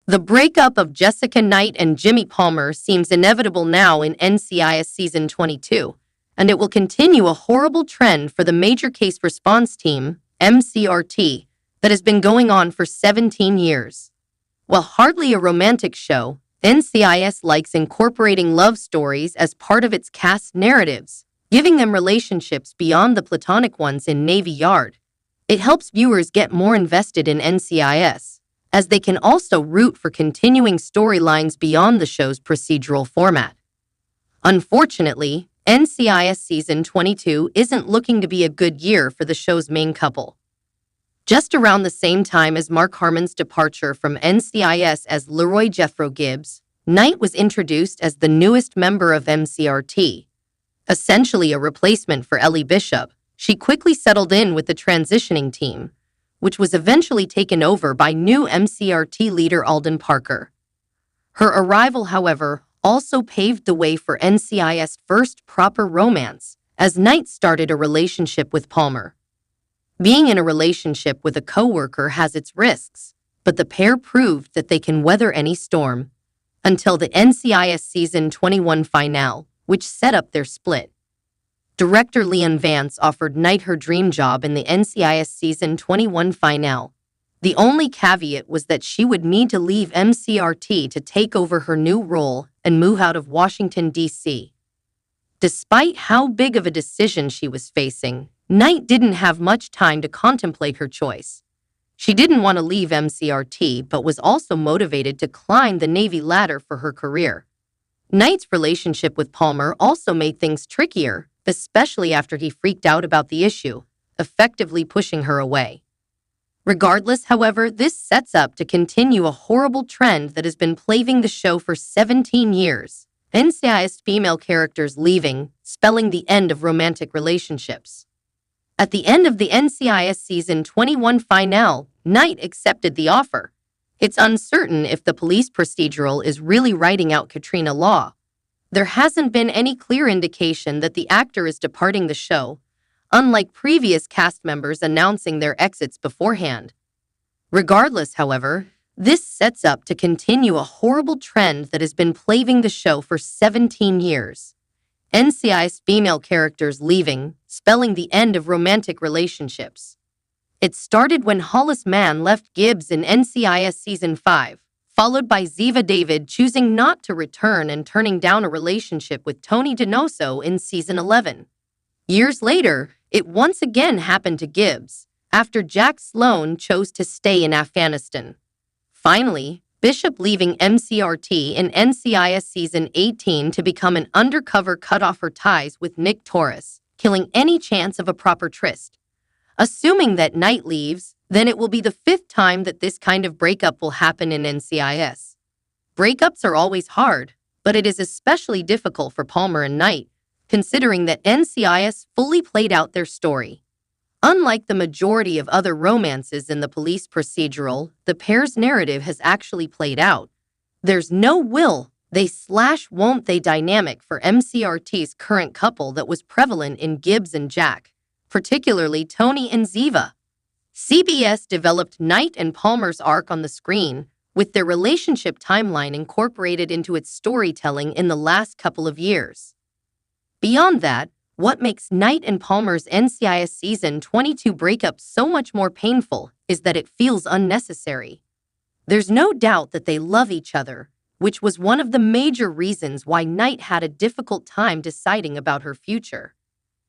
The breakup of Jessica Knight and Jimmy Palmer seems inevitable now in NCIS Season 22, and it will continue a horrible trend for the Major Case Response Team, MCRT, that has been going on for 17 years. While hardly a romantic show, NCIS likes incorporating love stories as part of its cast narratives, giving them relationships beyond the platonic ones in Navy Yard. It helps viewers get more invested in NCIS, as they can also root for continuing storylines beyond the show's procedural format. Unfortunately, NCIS Season 22 isn't looking to be a good year for the show's main couple. Just around the same time as Mark Harmon's departure from NCIS as Leroy Jethro Gibbs, Knight was introduced as the newest member of MCRT. Essentially a replacement for Ellie Bishop, she quickly settled in with the transitioning team, which was eventually taken over by new MCRT leader Alden Parker. Her arrival, however, also paved the way for NCIS' first proper romance, as Knight started a relationship with Palmer. Being in a relationship with a coworker has its risks, but the pair proved that they can weather any storm, until the NCIS Season 21 finale, which set up their split. Director Leon Vance offered Knight her dream job in the NCIS Season 21 finale. The only caveat was that she would need to leave MCRT to take over her new role and move out of Washington, D.C. Despite how big of a decision she was facing, Knight didn't have much time to contemplate her choice. She didn't want to leave MCRT, but was also motivated to climb the Navy ladder for her career. Knight's relationship with Palmer also made things trickier, especially after he freaked out about the issue, effectively pushing her away. Regardless, however, this sets up to continue a horrible trend that has been plaguing the show for 17 years. NCIS female characters leaving, spelling the end of romantic relationships. At the end of the NCIS Season 21 finale, Knight accepted the offer. It's uncertain if the police procedural is really writing out Katrina Law. There hasn't been any clear indication that the actor is departing the show, unlike previous cast members announcing their exits beforehand. Regardless, however, this sets up to continue a horrible trend that has been plaguing the show for 17 years. NCIS female characters leaving, spelling the end of romantic relationships. It started when Hollis Mann left Gibbs in NCIS Season 5, followed by Ziva David choosing not to return and turning down a relationship with Tony Donoso in Season 11. Years later, it once again happened to Gibbs, after Jack Sloan chose to stay in Afghanistan. Finally, Bishop leaving MCRT in NCIS Season 18 to become an undercover cut off her ties with Nick Torres, killing any chance of a proper tryst. Assuming that Knight leaves, then it will be the 5th time that this kind of breakup will happen in NCIS. Breakups are always hard, but it is especially difficult for Palmer and Knight, considering that NCIS fully played out their story. Unlike the majority of other romances in the police procedural, the pair's narrative has actually played out. There's no will they/won't they dynamic for MCRT's current couple that was prevalent in Gibbs and Jack, particularly Tony and Ziva. CBS developed Knight and Palmer's arc on the screen, with their relationship timeline incorporated into its storytelling in the last couple of years. Beyond that, what makes Knight and Palmer's NCIS Season 22 breakup so much more painful is that it feels unnecessary. There's no doubt that they love each other, which was one of the major reasons why Knight had a difficult time deciding about her future.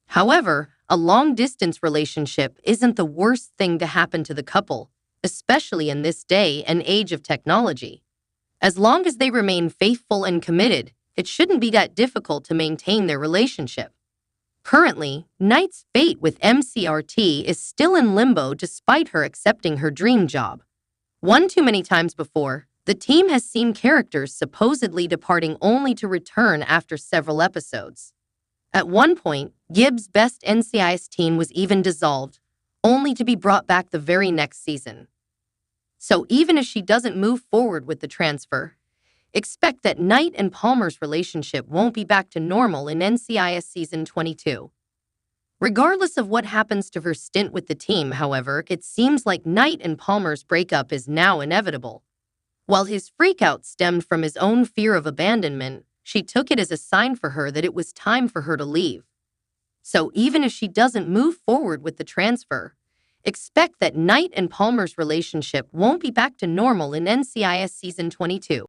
However, a long-distance relationship isn't the worst thing to happen to the couple, especially in this day and age of technology. As long as they remain faithful and committed, it shouldn't be that difficult to maintain their relationship. Currently, Knight's fate with MCRT is still in limbo despite her accepting her dream job. One too many times before, the team has seen characters supposedly departing only to return after several episodes. At one point, Gibbs' best NCIS team was even dissolved, only to be brought back the very next season. So even if she doesn't move forward with the transfer, expect that Knight and Palmer's relationship won't be back to normal in NCIS Season 22. Regardless of what happens to her stint with the team, however, it seems like Knight and Palmer's breakup is now inevitable. While his freakout stemmed from his own fear of abandonment, she took it as a sign for her that it was time for her to leave. So even if she doesn't move forward with the transfer, expect that Knight and Palmer's relationship won't be back to normal in NCIS Season 22.